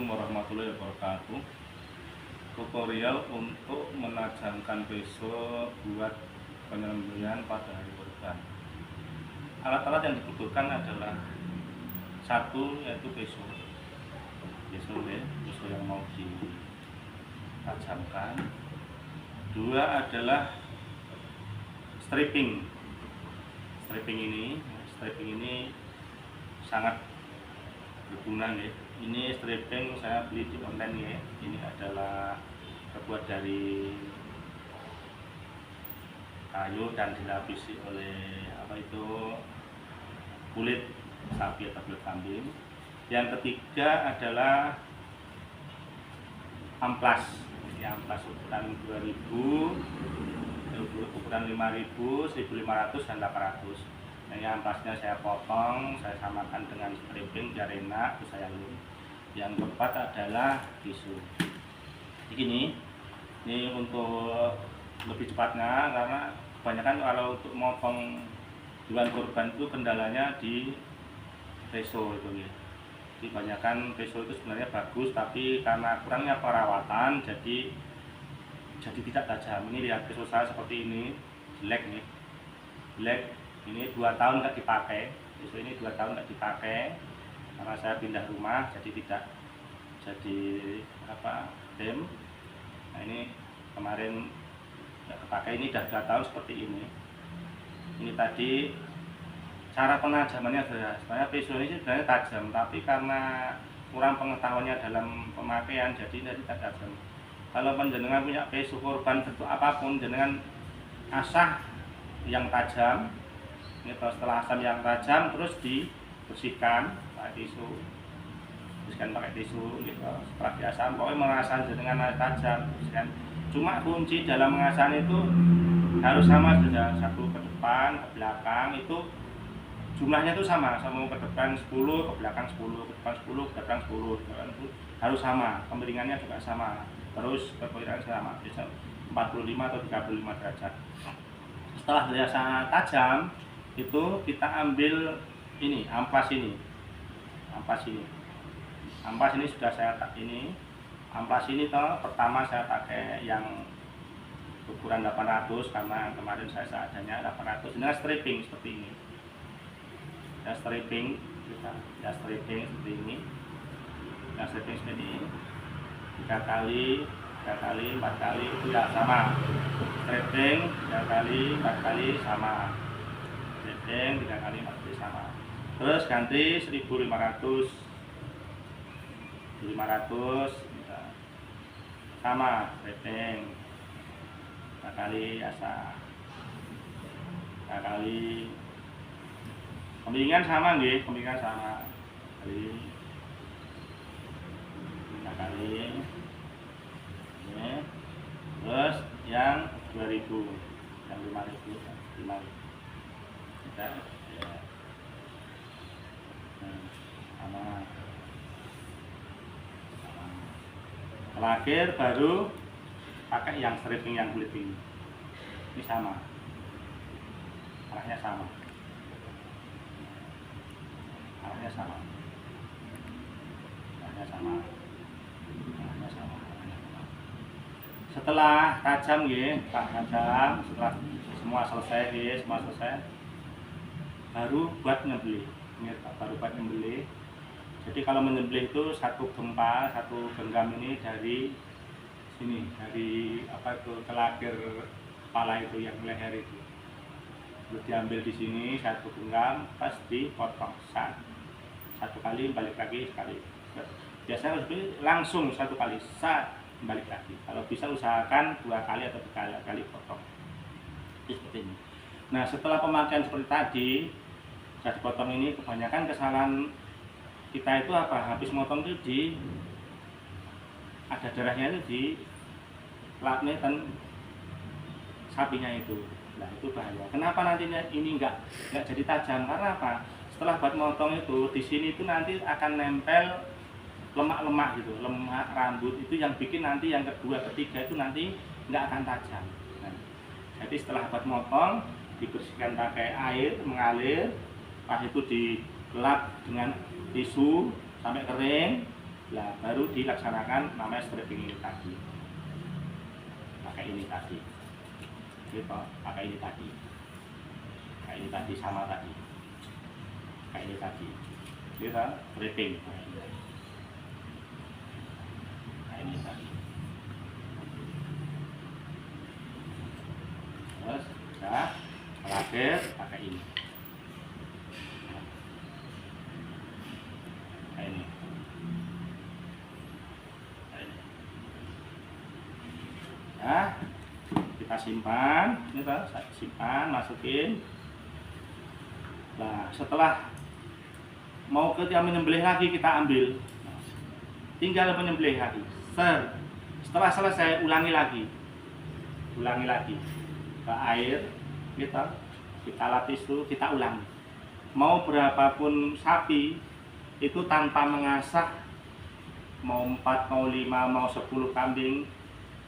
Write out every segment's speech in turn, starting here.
Assalamualaikum warahmatullahi wabarakatuh. Tutorial untuk menajamkan pisau buat penyembelihan pada hari kurban. Alat-alat yang dibutuhkan adalah satu, yaitu pisau yang mau ditajamkan. Dua adalah stripping ini sangat berguna ya. Ini stripping saya beli di online ya. Ini adalah terbuat dari kayu dan dilapisi oleh kulit sapi atau kulit kambing. Yang ketiga adalah amplas. Ini amplas ukuran 2000, ukuran 5000, 1500 dan 800. Ini amplasnya saya potong, saya samakan dengan stripping biar enak, terus saya lem. Yang keempat adalah tisu. Ini untuk lebih cepatnya, karena kebanyakan kalau untuk motong hewan kurban itu kendalanya di pisau itu ya. Kebanyakan pisau itu sebenarnya bagus, tapi karena kurangnya perawatan jadi tidak tajam. Ini lihat pisau saya seperti ini, jelek nih, jelek. Ini 2 tahun nggak dipakai, pisau ini 2 tahun nggak dipakai karena saya pindah rumah, jadi tidak dem. Nah ini kemarin nggak dipakai, ini udah 2 tahun seperti ini. Ini tadi cara penajamannya adalah sebenarnya pisau ini sebenarnya tajam, tapi karena kurang pengetahuannya dalam pemakaian jadi tidak tajam. Kalau penjenengan punya pisau kurban bentuk apapun, jenengan asah yang tajam. Ini setelah asam yang tajam terus dibersihkan pakai tisu, gitu. Setelah diasam pokoknya mengasah dengan tajam, bersihkan. Cuma kunci dalam mengasah itu harus sama saja, satu ke depan ke belakang, itu jumlahnya itu sama ke depan 10, ke belakang 10, ke depan 10, ke belakang 10, harus sama, kemiringannya juga sama, terus keberadaan sama, bisa 45 atau 35 derajat. Setelah biasa tajam itu kita ambil ini amplas ini sudah saya amplas ini pertama saya pakai yang ukuran 800 karena kemarin saya seadanya 800. Ini stripping seperti ini ya, stripping seperti ini, 3 kali 4 kali itu ya sama, stripping 3 kali 4 kali sama, 3 kali 4 kali sama. Terus ganti 1500 sama, stripping 3 kali asa, 3 kali kemiringan sama nggih, kemiringan sama, kali 3 kali ini. Terus yang 2000, yang 5000 ya. Sama. Terakhir baru pakai yang stripping yang kulit ini. Ini sama, arahnya sama. Setelah tajam setelah semua selesai, baru buat nyembelih. Jadi kalau menyembelih itu satu genggam ini dari sini, dari kelakir kepala itu yang leher itu. Terus diambil di sini satu genggam, pas dipotong satu kali, balik lagi sekali. Biasanya langsung satu kali balik lagi. Kalau bisa usahakan 2 kali atau 3 kali potong. Seperti ini. Nah setelah pemakaian seperti tadi, sudah dipotong ini, kebanyakan kesalahan kita itu habis motong itu ada darahnya itu di lapnya dan sapinya itu. Nah itu bahaya. Kenapa nantinya ini enggak jadi tajam? Karena apa? Setelah buat motong itu di sini itu nanti akan nempel lemak-lemak gitu, lemak rambut itu yang bikin nanti yang kedua, ketiga itu nanti nggak akan tajam. Nah, jadi setelah buat motong dibersihkan pakai air mengalir, pas itu dilap dengan tisu sampai kering, Nah, baru dilaksanakan namanya stripping ini tadi. Pakai ini tadi. Gitu, pakai ini tadi. Kayak ini tadi sama tadi. Kayak ini tadi. Gitu, stripping. Kayak ini tadi. Terus, ya, terakhir pakai ini. Kayak ini. Ya, kita simpan, ini saya simpan, masukin. Nah, setelah mau ketika menyembelih lagi kita ambil, tinggal menyembelih lagi. Setelah selesai ulangi lagi ke air, kita lapis dulu, kita ulangi. Mau berapapun sapi itu tanpa mengasah, mau 4, mau 5, mau 10 kambing,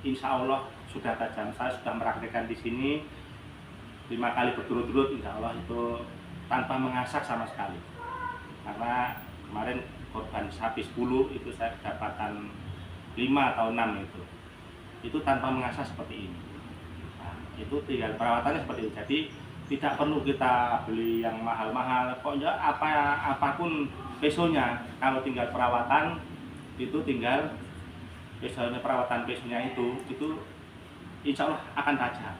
insya Allah sudah tajam. Saya sudah mempraktikkan di sini 5 kali berturut-turut, insya Allah itu tanpa mengasah sama sekali. Karena kemarin korban sapi 10 itu saya kedapatan 5 atau 6 itu tanpa mengasah seperti ini. Nah, itu tinggal perawatannya seperti itu. Jadi tidak perlu kita beli yang mahal-mahal. Pokoknya apapun pesonya, kalau tinggal perawatan itu tinggal misalnya perawatan pesonya itu insya Allah akan tajam.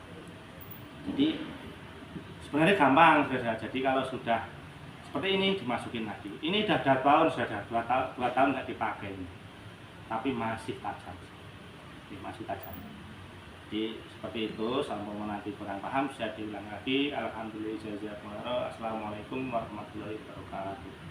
Jadi sebenarnya gampang saja. Jadi kalau sudah seperti ini dimasukin lagi. Ini sudah 2 tahun, sudah 2 tahun nggak dipakai, tapi masih tajam. Masih tajam. Jadi seperti itu. Sampai nanti kurang paham bisa diulang lagi. Alhamdulillah. Assalamualaikum warahmatullahi wabarakatuh.